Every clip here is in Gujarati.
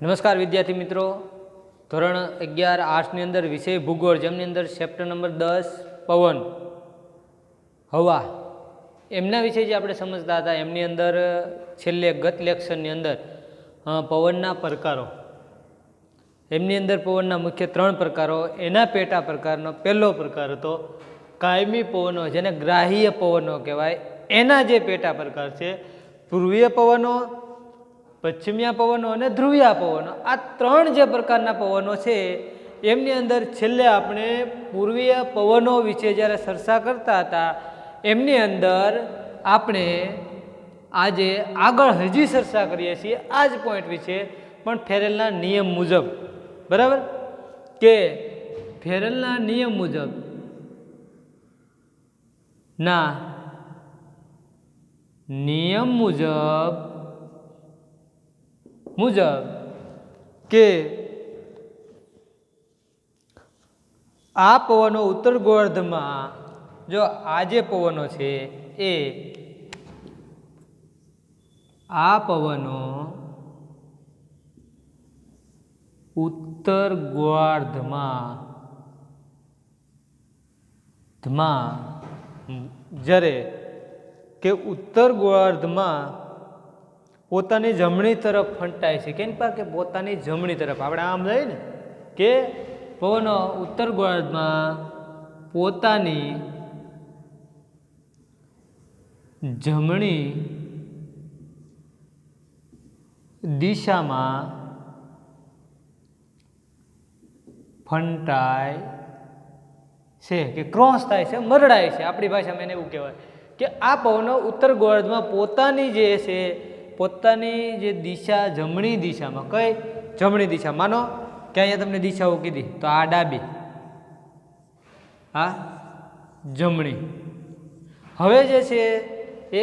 નમસ્કાર વિદ્યાર્થી મિત્રો, ધોરણ 11 આર્ટ્સની અંદર વિષય ભૂગોળ, જેમની અંદર ચેપ્ટર નંબર 10 પવન, હવા, એમના વિશે જે આપણે સમજતા હતા, એમની અંદર છેલ્લે ગત લેક્ચરની અંદર પવનના પ્રકારો, એમની અંદર પવનના મુખ્ય 3 પ્રકારો, એના પેટા પ્રકારનો પહેલો પ્રકાર હતો કાયમી પવનો, જેને ગ્રાહ્ય પવનો કહેવાય. એના જે પેટા પ્રકાર છે પૂર્વીય પવનો, પશ્ચિમીય પવનો અને ધ્રુવીય પવનો. આ 3 જે પ્રકારના પવનો છે એમની અંદર છેલ્લે આપણે પૂર્વીય પવનો વિશે જ્યારે ચર્ચા કરતા હતા, એમની અંદર આપણે આજે આગળ હજી ચર્ચા કરીએ છીએ આ જ પોઈન્ટ વિશે, પણ ફેરેલના નિયમ મુજબ. બરાબર? કે ફેરેલના નિયમ મુજબ કે આ પવનો ઉત્તર ગોળાર્ધમાં, જો આ જે પવનો છે એ આ પવનો ઉત્તર ગોળાર્ધમાં જ્યારે કે ઉત્તર ગોળાર્ધમાં પોતાની જમણી તરફ ફંટાય છે. કેમ કે પોતાની જમણી તરફ આપણે આમ જઈએ ને કે પવનો ઉત્તર ગોળાર્ધમાં પોતાની જમણી દિશામાં ફંટાય છે કે ક્રોસ થાય છે, મરડાય છે. આપણી ભાષામાં એને એવું કહેવાય કે આ પવનો ઉત્તર ગોળાર્ધમાં પોતાની જે છે, પોતાની જે દિશા જમણી દિશામાં, કઈ જમણી દિશા, માનો કે અહીંયા તમને દિશાઓ કીધી, તો આ ડાબી, આ જમણી. હવે જે છે એ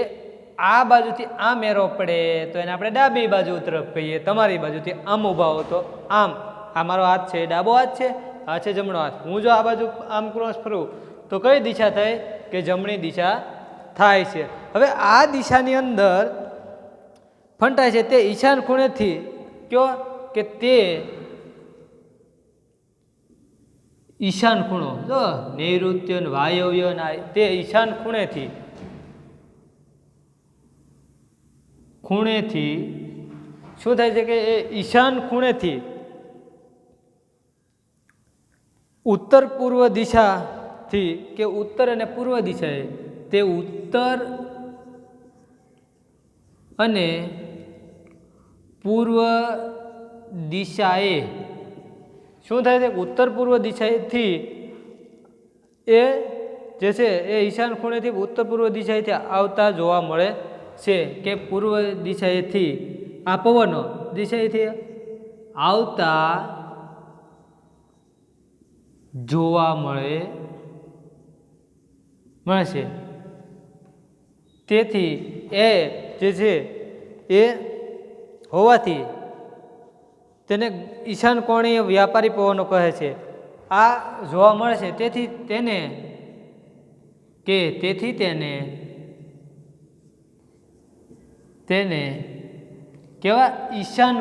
આ બાજુથી આમ એરો પડે તો એને આપણે ડાબી બાજુ તરફ કહીએ. તમારી બાજુથી આમ ઊભા હો તો આમ, આ મારો હાથ છે, ડાબો હાથ છે, આ છે જમણો હાથ. હું જો આ બાજુ આમ ક્રોસ ફરું તો કઈ દિશા થાય? કે જમણી દિશા થાય છે. હવે આ દિશાની અંદર ફંટાય છે તે ઈશાન ખૂણેથી, કયો કે તે ઈશાન ખૂણો, જો નૈઋત્ય ને વાયવ્ય ને તે ઈશાન ખૂણેથી શું થાય છે કે એ ઈશાન ખૂણેથી ઉત્તર પૂર્વ દિશાથી, કે ઉત્તર અને પૂર્વ દિશાએ, તે ઉત્તર અને પૂર્વ દિશાએ શું થાય છે? ઉત્તર પૂર્વ દિશાએથી એ જે છે એ ઈશાન ખૂણેથી ઉત્તર પૂર્વ દિશાએથી આવતા જોવા મળે છે. કે પૂર્વ દિશાએથી આ પવનો દિશાએથી આવતા જોવા મળે છે. તેથી એ જે છે એ હોવાથી તેને ઈશાન કોણીય વ્યાપારી પવનો કહે છે. આ જોવા મળે છે. તેથી તેને કેવા? ઈશાન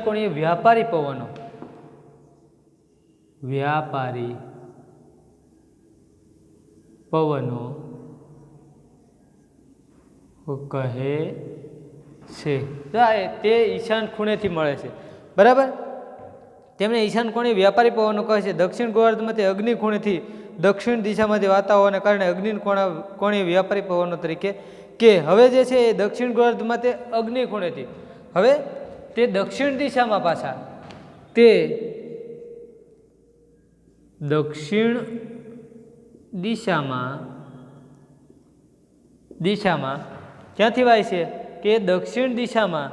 કોણીય વ્યાપારી પવનો કહે છે. તે ઈશાન ખૂણેથી મળે છે. બરાબર? તેમને ઈશાન કોણીય વ્યાપારી પવનો કહે છે. દક્ષિણ ગોળાર્ધમાં તે અગ્નિ ખૂણેથી દક્ષિણ દિશામાંથી વાતા હોવાને કારણે અગ્નિ કોણીય વ્યાપારી પવનો તરીકે કે. હવે જે છે એ દક્ષિણ ગોળાર્ધમાં તે અગ્નિ ખૂણેથી, હવે તે દક્ષિણ દિશામાં પાછા, તે દક્ષિણ દિશામાં ક્યાંથી વાય છે? કે દક્ષિણ દિશામાં.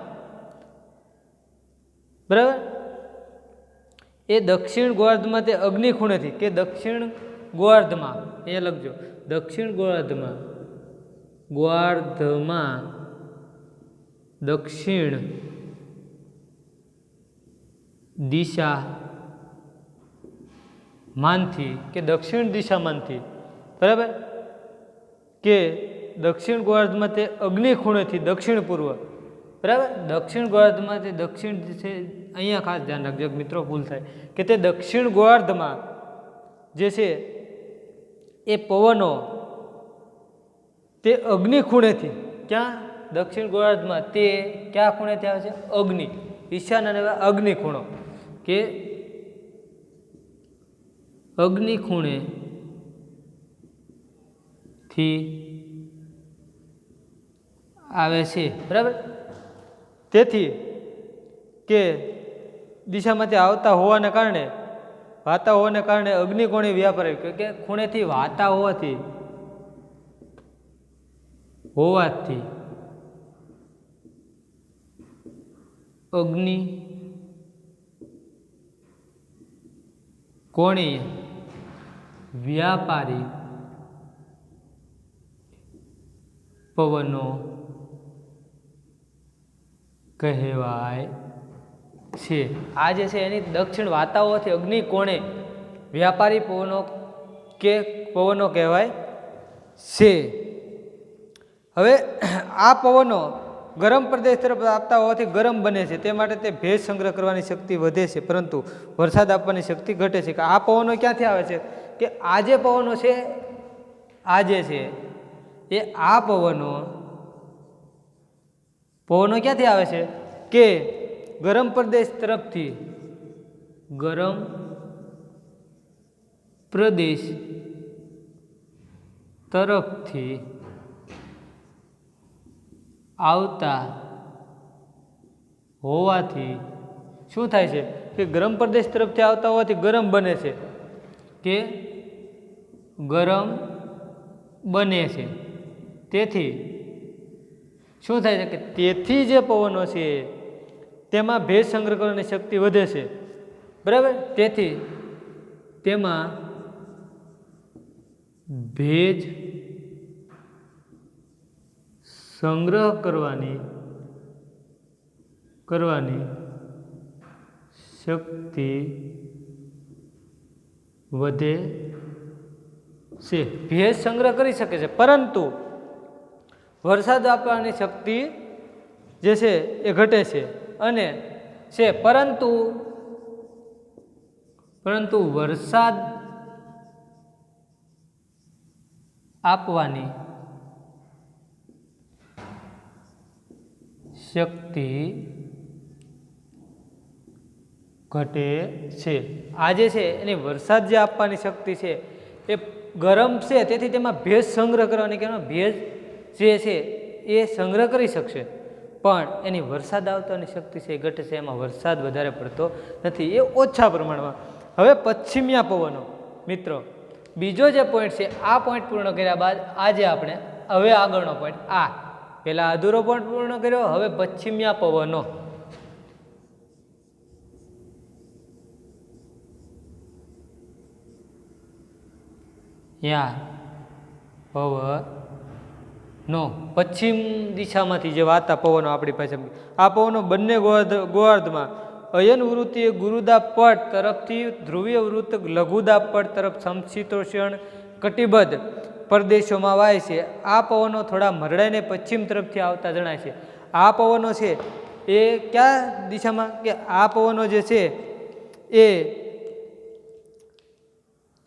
બરાબર? એ દક્ષિણ ગોળાર્ધમાં તે અગ્નિ ખૂણેથી, કે દક્ષિણ ગોળાર્ધમાં, એ લખજો, દક્ષિણ ગોળાર્ધમાં દક્ષિણ દિશા માનથી કે દક્ષિણ દિશામાંથી, બરાબર, કે દક્ષિણ ગોળાર્ધમાં તે અગ્નિ ખૂણેથી દક્ષિણ પૂર્વ, બરાબર, દક્ષિણ ગોળાર્ધમાં તે દક્ષિણ છે, અહીંયા ખાસ ધ્યાન રાખજો મિત્રો, ભૂલ થાય કે તે દક્ષિણ ગોળાર્ધમાં જે છે એ પવનો તે અગ્નિ ખૂણેથી, ક્યાં દક્ષિણ ગોળાર્ધમાં તે ક્યાં ખૂણેથી આવે છે? અગ્નિ, ઈશાન અને અગ્નિ ખૂણો, કે અગ્નિ ખૂણે થી આવે છે, બરાબર. તેથી કે દિશામાંથી આવતા હોવાને કારણે, વાતા હોવાને કારણે અગ્નિ કોણે વ્યાપાર, કે ખૂણેથી વાતા હોવાથી અગ્નિ કોણીય વ્યાપારી પવનો કહેવાય છે. આ જે છે એની દક્ષિણ વાતાઓથી અગ્નિ કોણે વ્યાપારી પવનો કે પવનો કહેવાય છે. હવે આ પવનો ગરમ પ્રદેશ તરફ આપતા હોવાથી ગરમ બને છે, તે માટે તે ભેજ સંગ્રહ કરવાની શક્તિ વધે છે, પરંતુ વરસાદ આપવાની શક્તિ ઘટે છે. કે આ પવનો ક્યાંથી આવે છે? કે આ જે પવનો છે, આ જે છે એ આ પવનો ક્યાંથી આવે છે? કે ગરમ પ્રદેશ તરફથી, ગરમ પ્રદેશ તરફથી આવતા હોવાથી શું થાય છે? કે ગરમ પ્રદેશ તરફથી આવતા હોવાથી ગરમ બને છે, કે ગરમ બને છે. તેથી શું થાય છે? કે તેથી જે પવનો છે તેમાં ભેજ સંગ્રહ કરવાની શક્તિ વધે છે, બરાબર. તેથી તેમાં ભેજ સંગ્રહ કરવાની શક્તિ વધે છે. ભેજ સંગ્રહ કરી શકે છે, પરંતુ વરસાદ આપવાની શક્તિ જે છે એ ઘટે છે, અને છે પરંતુ વરસાદ આપવાની શક્તિ ઘટે છે. આ જે છે એની વરસાદ જે આપવાની શક્તિ છે એ ગરમ છે, તેથી તેમાં ભેજ સંગ્રહ કરવાની, કે ભેજ જે છે એ સંગ્રહ કરી શકશે, પણ એની વરસાદ આવવાની શક્તિ છે એ ઘટે છે, એમાં વરસાદ વધારે પડતો નથી, એ ઓછા પ્રમાણમાં. હવે પશ્ચિમિયા પવનો, મિત્રો બીજો જે પોઈન્ટ છે, આ પોઈન્ટ પૂર્ણ કર્યા બાદ આજે આપણે હવે આગળનો પોઈન્ટ, આ પહેલા અધૂરો પોઈન્ટ પૂર્ણ કર્યો, હવે પશ્ચિમિયા પવનો. પવનો પશ્ચિમ દિશામાંથી જે વાતા પવનો આપણી પાસે, આ પવનો બંને ગોળાર્ધમાં અયન વૃત્તિ ગુરુદા પટ તરફથી ધ્રુવીય વૃત્ત લઘુદા પટ તરફ સમશીતોષ્ણ કટિબદ્ધ પ્રદેશોમાં વાય છે. આ પવનો થોડા મરડાઈને પશ્ચિમ તરફથી આવતા જણાય છે. આ પવનો છે એ કયા દિશામાં? કે આ પવનો જે છે એ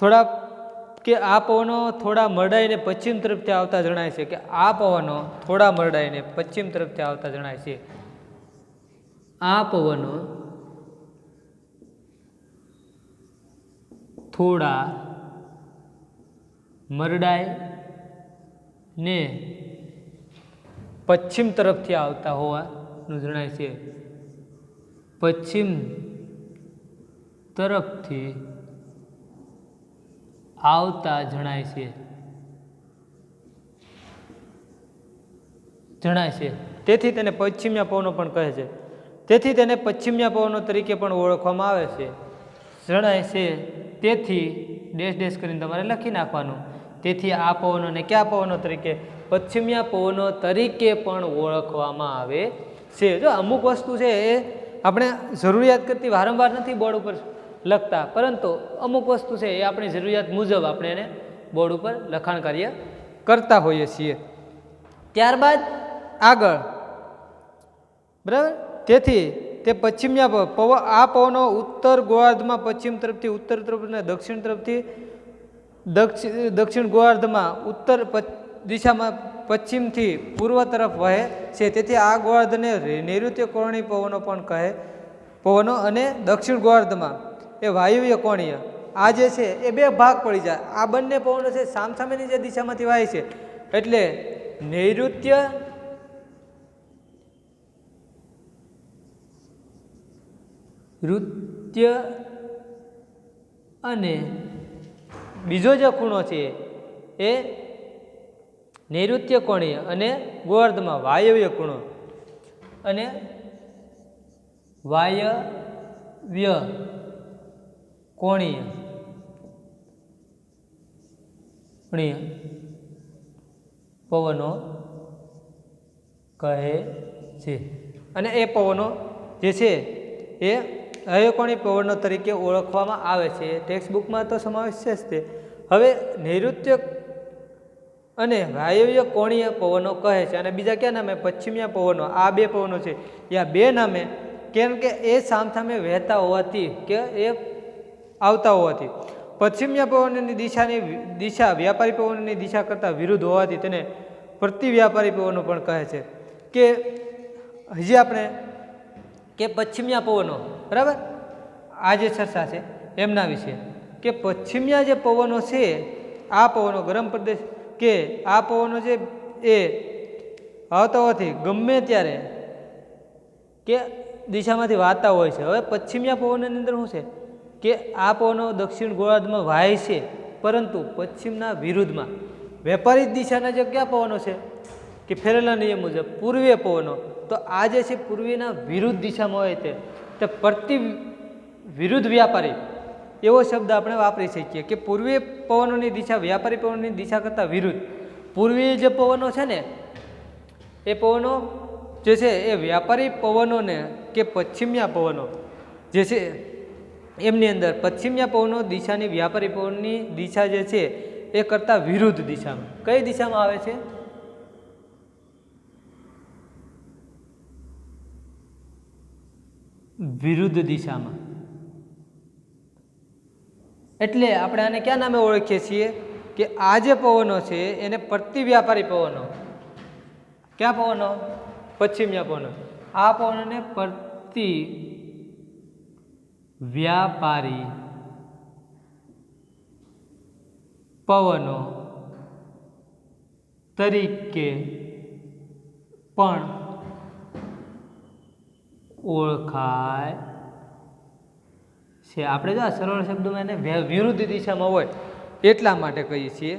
થોડા મરડાઈને પશ્ચિમ તરફથી આવતા જણાય છે. કે આ પવનો થોડા મરડાઈને પશ્ચિમ તરફથી આવતા જણાય છે. આ પવનો થોડા મરડાઈ ને પશ્ચિમ તરફથી આવતા હોવાનું જણાય છે. પશ્ચિમ તરફથી આવતા જણાય છે. તેથી તેને પશ્ચિમિયા પવનો પણ કહે છે. તેથી તેને પશ્ચિમિયા પવનો તરીકે પણ ઓળખવામાં આવે છે, જણાય છે. તેથી ડેશ ડેશ કરીને તમારે લખી નાખવાનું. તેથી આ પવનોને કયા પવનો તરીકે? પશ્ચિમિયા પવનો તરીકે પણ ઓળખવામાં આવે છે. જો અમુક વસ્તુ છે એ આપણે જરૂરિયાત કરતી વારંવાર નથી બોર્ડ ઉપર લખતા, પરંતુ અમુક વસ્તુ છે એ આપણી જરૂરિયાત મુજબ આપણે એને બોર્ડ ઉપર લખાણ કાર્ય કરતા હોઈએ છીએ. ત્યારબાદ આગળ બરાબર. તેથી તે પશ્ચિમિયા પવન, આ પવનો ઉત્તર ગોળાર્ધમાં પશ્ચિમ તરફથી ઉત્તર તરફ અને દક્ષિણ તરફથી દક્ષિણ ગોળાર્ધમાં ઉત્તર દિશામાં પશ્ચિમથી પૂર્વ તરફ વહે છે. તેથી આ ગોળાર્ધને નૈઋત્ય કોણીય પવનો પણ કહે પવનો, અને દક્ષિણ ગોળાર્ધમાં એ વાયુવ્ય કોણીય. આ જે છે એ બે ભાગ પડી જાય. આ બંને પવનો છે સામસામેની જે દિશામાંથી વાય છે, એટલે નૈઋત્ય અને બીજો જે ખૂણો છે એ નૈઋત્ય કોણીય અને ગોળાર્ધમાં વાયવ્ય ખૂણો, અને વાયવ્ય કોણીય પવનો કહે છે. અને એ પવનો જે છે એ વાયવ્યકોણીય પવનો તરીકે ઓળખવામાં આવે છે. ટેક્સ્ટ બુકમાં તો સમાવેશ છે જ તે. હવે નૈઋત્ય અને વાયવ્ય કોણીય પવનો કહે છે. અને બીજા કયા નામે? પશ્ચિમિયા પવનો. આ બે પવનો છે એ આ બે નામે, કેમ કે એ સામસામે વહેતા હોવાથી કે એ આવતા હોવાથી. પશ્ચિમિયા પવનની દિશા વ્યાપારી પવનની દિશા કરતાં વિરુદ્ધ હોવાથી તેને પ્રતિવ્યાપારી પવનો પણ કહે છે. કે હજી આપણે કે પશ્ચિમિયા પવનો, બરાબર, આ જે ચર્ચા છે એમના વિશે, કે પશ્ચિમિયા જે પવનો છે, આ પવનો ગરમ પ્રદેશ, કે આ પવનો જે એ આવતા હોવાથી ગમે ત્યારે કે દિશામાંથી વાતા હોય છે. હવે પશ્ચિમિયા પવનની અંદર શું છે કે આ પવનો દક્ષિણ ગોળાર્ધમાં વાય છે, પરંતુ પશ્ચિમના વિરુદ્ધમાં. વેપારી દિશાના જે કયા પવનો છે કે ફેરેલા નિયમ મુજબ પૂર્વીય પવનો, તો આ જે છે પૂર્વીના વિરુદ્ધ દિશામાં હોય તે પ્રતિ વિરુદ્ધ વ્યાપારી એવો શબ્દ આપણે વાપરી શકીએ. કે પૂર્વીય પવનોની દિશા વ્યાપારી પવનોની દિશા કરતાં વિરુદ્ધ. પૂર્વીય જે પવનો છે ને એ પવનો જે છે એ વ્યાપારી પવનોને કે પશ્ચિમિયા પવનો જે છે એમની અંદર પશ્ચિમિયા પવનો દિશાની વ્યાપારી પવનની દિશા જે છે એ કરતાં વિરુદ્ધ દિશામાં. કઈ દિશામાં આવે છે? વિરુદ્ધ દિશામાં. એટલે આપણે આને ક્યાં નામે ઓળખીએ છીએ કે આ જે પવનો છે એને પ્રતિવ્યાપારી પવનો. ક્યાં પવનો? પશ્ચિમિયા પવનો. આ પવનોને પ્રતિ વ્યાપારી પવનો તરીકે પણ ઓળખાય છે. આપણે જો આ સરળ શબ્દોમાં એને વિરુદ્ધ દિશામાં હોય એટલા માટે કહીએ છીએ.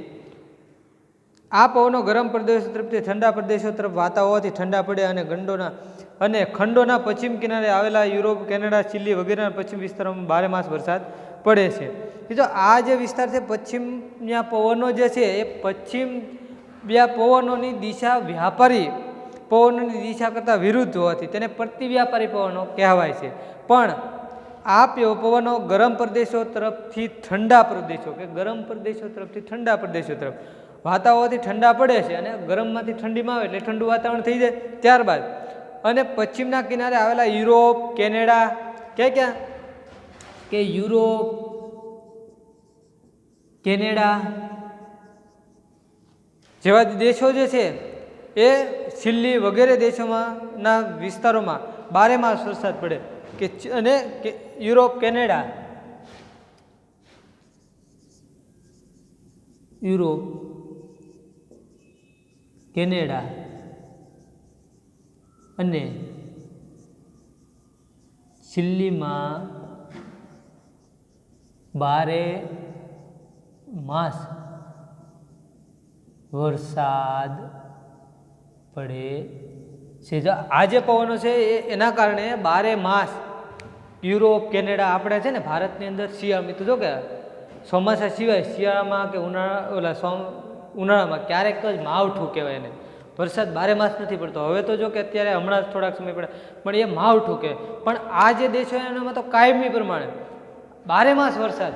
આ પવનો ગરમ પ્રદેશો તરફથી ઠંડા પ્રદેશો તરફ વાતા હોવાથી ઠંડા પડે અને ખંડોના પશ્ચિમ કિનારે આવેલા યુરોપ, કેનેડા, ચીલી વગેરેના પશ્ચિમ વિસ્તારોમાં 12 માસ વરસાદ પડે છે. જો આ જે વિસ્તાર છે પશ્ચિમિયા પવનો જે છે એ પશ્ચિમિયા પવનોની દિશા વ્યાપારી પવનોની દિશા કરતાં વિરુદ્ધ હોવાથી તેને પ્રતિવ્યાપારી પવનો કહેવાય છે. પણ આ પવનો ગરમ પ્રદેશો તરફથી ઠંડા પ્રદેશો કે ગરમ પ્રદેશો તરફથી ઠંડા પ્રદેશો તરફ વાતા હોવાથી ઠંડા પડે છે, અને ગરમમાંથી ઠંડીમાં આવે એટલે ઠંડુ વાતાવરણ થઈ જાય. ત્યારબાદ અને પશ્ચિમના કિનારે આવેલા યુરોપ, કેનેડા, ક્યાં કે યુરોપ, કેનેડા જેવા દેશો જે છે એ ચીલી વગેરે દેશોમાંના વિસ્તારોમાં 12 માસ વરસાદ પડે. અને યુરોપ, કેનેડા, અને ચીલીમાં 12 માસ વરસાદ પડે છે. આ જે પવનો છે એના કારણે 12 માસ યુરોપ, કેનેડા, આપણે છે ને ભારતની અંદર શિયાળા, મિત્રો જો કે ચોમાસા સિવાય શિયાળામાં કે ઉનાળામાં ક્યારેક જ માવઠું કહેવાય એને. વરસાદ 12 માસ નથી પડતો. હવે તો જો કે અત્યારે હમણાં જ થોડાક સમય પડે, પણ એ માવઠું કહેવાય. પણ આ જે દેશો એનામાં તો કાયમી પ્રમાણે 12 માસ વરસાદ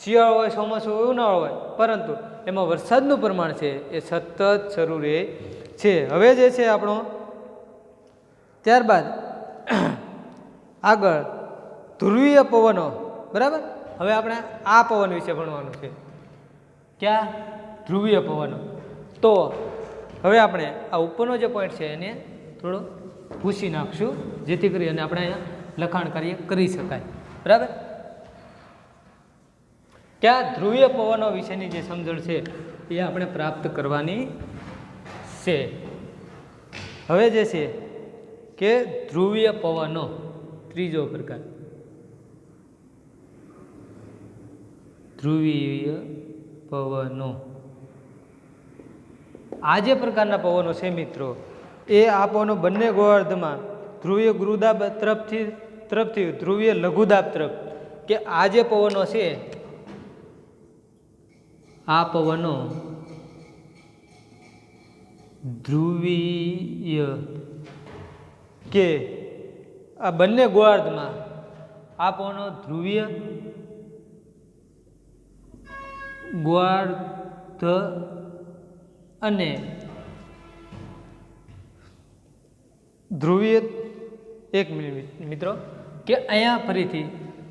શિયાળો હોય, ચોમાસું હોય, ઉનાળો હોય, પરંતુ એમાં વરસાદનું પ્રમાણ છે એ સતત શરૂ રહે છે. હવે જે છે આપણો ત્યારબાદ આગળ ધ્રુવીય પવનો, બરાબર. હવે આપણે આ પવન વિશે ભણવાનું છે. ક્યાં? ધ્રુવીય પવનો. તો હવે આપણે આ ઉપરનો જે પોઈન્ટ છે એને થોડો ભૂસી નાખશું, જેથી કરી અને આપણે અહીંયા લખાણ કાર્ય કરી શકાય, બરાબર. ક્યાં? ધ્રુવીય પવનો વિશેની જે સમજણ છે એ આપણે પ્રાપ્ત કરવાની છે. હવે જે છે કે ધ્રુવીય પવનો, ત્રીજો પ્રકાર ધ્રુવીય પવનો. આ જે પ્રકારના પવનો છે મિત્રો, એ આ પવનો બંને ગોળાર્ધમાં ધ્રુવીય ગુરુદાબ તરફથી ધ્રુવીય લઘુદાબ તરફ, કે આ જે પવનો છે, આ પવનો ધ્રુવીય, કે આ બંને ગોળાર્ધમાં આ પવનો ધ્રુવીય ગોળાર્ધ અને ધ્રુવીય, એક મિનિટ મિત્રો, કે અહીંયા ફરીથી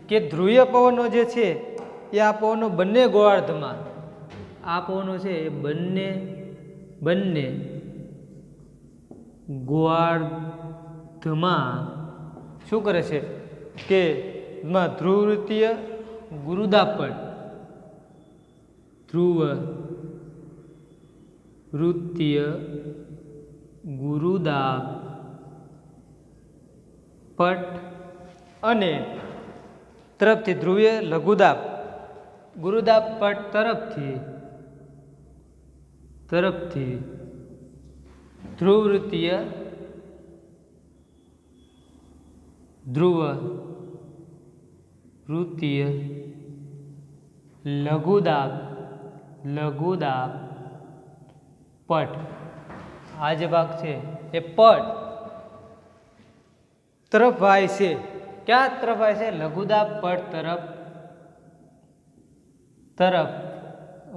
કે ધ્રુવીય પવનો જે છે એ આ પવનો બંને ગોળાર્ધમાં, આ પવનો છે એ બંને ગોળાર્ધમાં શું કરે છે કે ધ્રુવવૃત્તીય ગુરુદાબ પટ, ધ્રુવવૃત્તીય ગુરુદાબ પટ અને તરફથી ધ્રુવીય લઘુદાબ ગુરુદાબ પટ તરફથી ધ્રુવવૃત્તીય લઘુદાબ પટ, આ જે ભાગ છે એ પટ તરફ વાય છે. ક્યાં તરફ વાય છે? લઘુદાબ પટ તરફ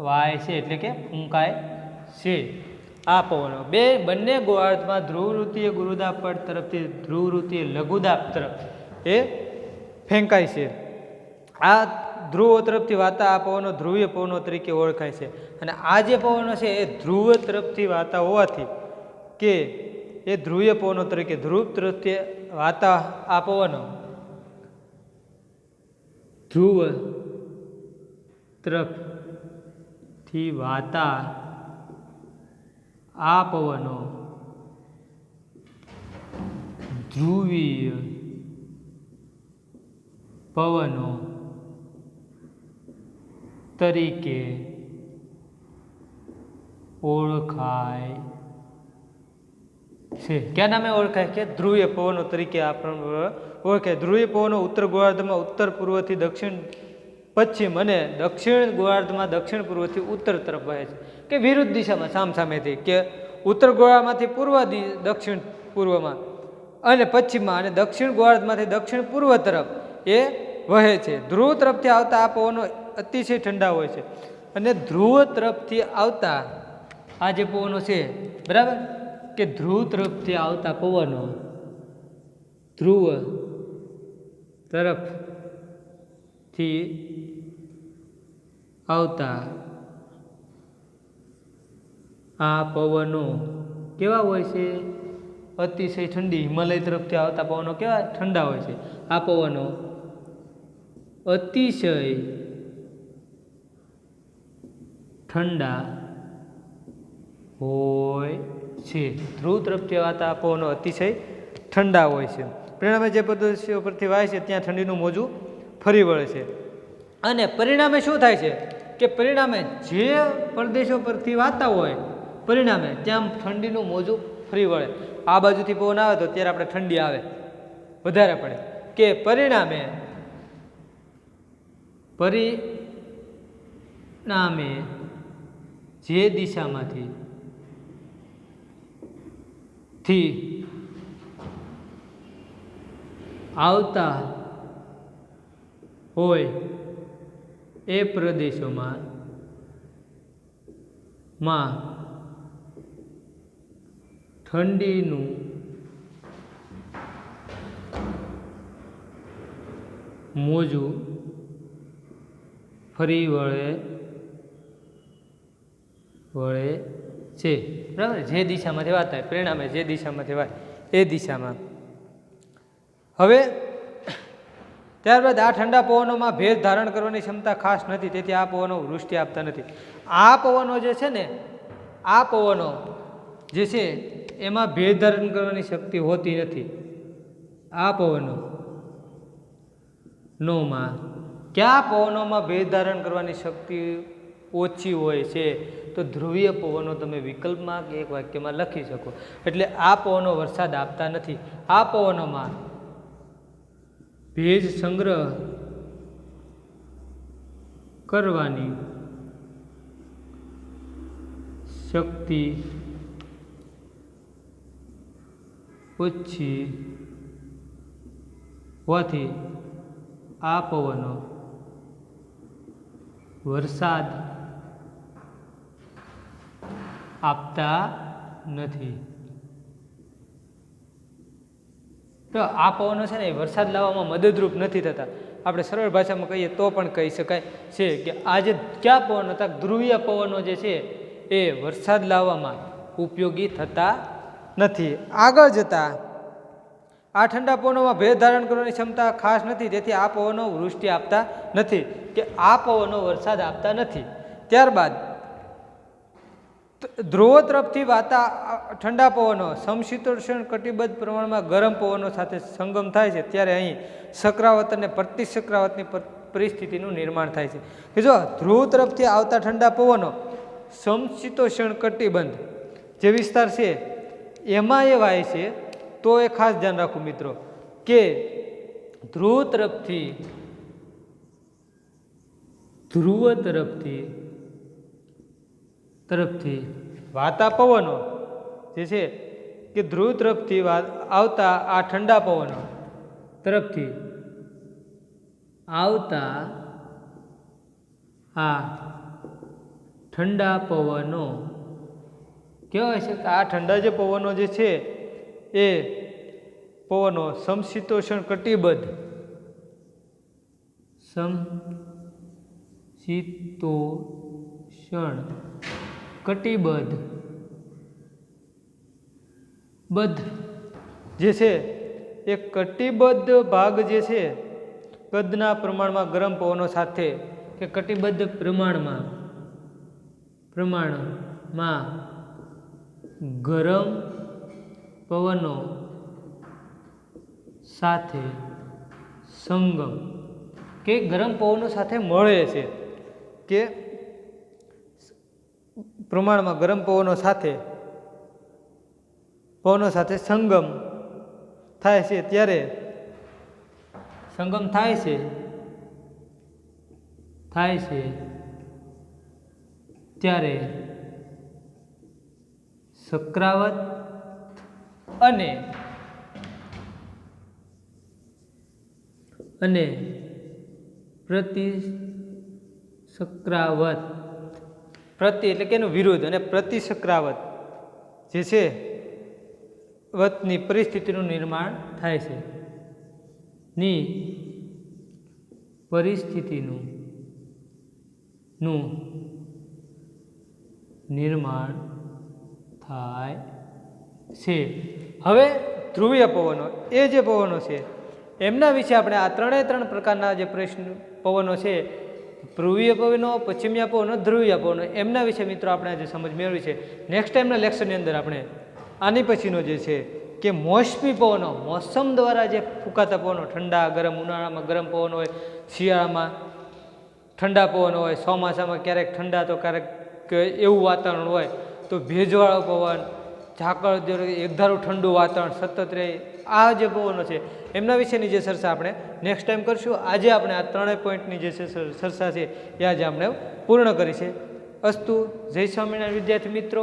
વાય છે, એટલે કે ફૂંકાય છે. આ પવનો બંને ગોળાર્ધમાં ધ્રુવવૃત્તીય ગુરુદાબ પટ તરફથી ધ્રુવવૃત્તીય લઘુદાબ તરફ એ ફેંકાય છે. આ ધ્રુવો તરફથી વાતા આ પવનો ધ્રુવીય પવનો તરીકે ઓળખાય છે. અને આ જે પવનો છે એ ધ્રુવ તરફથી વાતા હોવાથી કે એ ધ્રુવીય પવનો તરીકે, ધ્રુવ તરફથી વાતા આ પવનો ધ્રુવ તરફથી વાતા આ પવનો ધ્રુવીય પવનો તરીકે ઓળખાય છે. ક્યાં નામે ઓળખાય? કે ધ્રુવીય પવનો તરીકે આપણને ઓળખાય. ધ્રુવીય પવનો ઉત્તર ગોળાર્ધમાં ઉત્તર પૂર્વથી દક્ષિણ પશ્ચિમ અને દક્ષિણ ગોળાર્ધમાં દક્ષિણ પૂર્વથી ઉત્તર તરફ વહે છે, કે વિરુદ્ધ દિશામાં, સામસામેથી, કે ઉત્તર ગોળામાંથી દક્ષિણ પૂર્વમાં અને પશ્ચિમમાં, અને દક્ષિણ ગોળાર્ધમાંથી દક્ષિણ પૂર્વ તરફ એ વહે છે. ધ્રુવ તરફથી આવતા આ પવનો અતિશય ઠંડા હોય છે. અને ધ્રુવ તરફથી આવતા આ જે પવનો છે, બરાબર, કે ધ્રુવ તરફથી આવતા પવનો, ધ્રુવ તરફથી આવતા આ પવનો કેવા હોય છે? અતિશય ઠંડી. હિમાલય તરફથી આવતા પવનો કેવા? ઠંડા હોય છે. આ પવનો અતિશય ઠંડા હોય છે. ધ્રુવ તરફથી આવતા પવનો અતિશય ઠંડા હોય છે. પરિણામે જે પ્રદેશો પરથી વાય છે ત્યાં ઠંડીનું મોજું ફરી વળે છે. અને પરિણામે શું થાય છે કે પરિણામે જે પ્રદેશો પરથી વાતા હોય, પરિણામે ત્યાં ઠંડીનું મોજું ફરી વળે. આ બાજુથી પવન આવે તો ત્યારે આપણે ઠંડી આવે, વધારે પડે, કે પરિણામે જે દિશામાંથી આવતા હોય એ પ્રદેશોમાં ઠંડીનું મોજું ફરી વળે છે, બરાબર. જે દિશામાંથી વાત થાય પરિણામે જે દિશામાંથી વાત એ દિશામાં. હવે ત્યારબાદ આ ઠંડા પવનોમાં ભેજ ધારણ કરવાની ક્ષમતા ખાસ નથી, તેથી આ પવનો વૃષ્ટિ આપતા નથી. આ પવનો જે છે ને, આ પવનો જે છે એમાં ભેજ ધારણ કરવાની શક્તિ હોતી નથી. આ પવનો નોમાં કયા પવનોમાં ભેજ ધારણ કરવાની શક્તિ ઓછી હોય છે? તો ધ્રુવીય પવનો તમે વિકલ્પમાં કે એક વાક્યમાં લખી શકો. એટલે આ પવનો વરસાદ આપતા નથી. આ પવનોમાં ભેજ સંગ્રહ કરવાની શક્તિ ઓછી હોવાથી આ પવનો વરસાદ આપતા નથી. તો આ પવનો છે ને એ વરસાદ લાવવામાં મદદરૂપ નથી થતા. આપણે સરળ ભાષામાં કહીએ તો પણ કહી શકાય છે કે આ જે કયા પવનો હતા, ધ્રુવીય પવનો જે છે એ વરસાદ લાવવામાં ઉપયોગી થતા નથી. આગળ જતા આ ઠંડા પવનોમાં ભેજ ધારણ કરવાની ક્ષમતા ખાસ નથી, તેથી આ પવનો વૃષ્ટિ આપતા નથી, કે આ પવનો વરસાદ આપતા નથી. ત્યારબાદ ધ્રુવો તરફથી વાતા ઠંડા પવનો સમશીતોષ્ણ કટિબદ્ધ પ્રમાણમાં ગરમ પવનો સાથે સંગમ થાય છે, ત્યારે અહીં ચક્રાવત અને પ્રતિચક્રાવતની પરિસ્થિતિનું નિર્માણ થાય છે. કે જો ધ્રુવ તરફથી આવતા ઠંડા પવનો સમશીતોષ્ણ કટિબંધ જે વિસ્તાર છે એમાં એ વાય છે, તો એ ખાસ ધ્યાન રાખવું મિત્રો કે ધ્રુવ તરફથી વાતા પવનો જે છે કે ધ્રુવ તરફથી આવતા આ ઠંડા પવનો તરફથી આવતા આ ઠંડા પવનો કહેવાય છે કે આ ઠંડા જે પવનો જે છે એ પવનો સમશીતોષ્ણ કટિબદ્ધ જે છે એ કટિબદ્ધ ભાગ જે છે કદના પ્રમાણમાં ગરમ પવનો સાથે કે કટિબદ્ધ પ્રમાણમાં ગરમ પવનો સાથે સંગમ કે ગરમ પવનો સાથે મળે છે, કે પ્રમાણમાં ગરમ પવનો સાથે સંગમ થાય છે, ત્યારે સંગમ થાય છે ત્યારે ચક્રાવત અને પ્રતિચક્રાવત, પ્રતિ એટલે કે એનું વિરુદ્ધ, અને પ્રતિચક્રાવત જે છે વતની પરિસ્થિતિનું નિર્માણ થાય છે, નિર્માણ થાય છે. હવે ધ્રુવીય પવનો એ જે પવનો છે એમના વિશે આપણે આ ત્રણ પ્રકારના જે પવનો છે, પૂર્વીય પવનો, પશ્ચિમીય પવનો, ધ્રુવીય પવનો, એમના વિશે મિત્રો આપણે આજે સમજ મેળવી છે. નેક્સ્ટ ટાઈમના લેક્ચરની અંદર આપણે આની પછીનો જે છે કે મોસમી પવનો, મોસમ દ્વારા જે ફૂંકાતા પવનો, ઠંડા ગરમ, ઉનાળામાં ગરમ પવન હોય, શિયાળામાં ઠંડા પવન હોય, ચોમાસામાં ક્યારેક ઠંડા તો ક્યારેક એવું વાતાવરણ હોય તો ભેજવાળો પવન, ઝાકળ એકધારું ઠંડુ વાતાવરણ સતત રહે, આ જે પવનો છે એમના વિશેની જે ચર્ચા આપણે નેક્સ્ટ ટાઈમ કરશું. આજે આપણે આ ત્રણેય પોઈન્ટની જે ચર્ચા છે એ આજે આપણે પૂર્ણ કરી છે. અસ્તુ. જય સ્વામિનારાયણ વિદ્યાર્થી મિત્રો.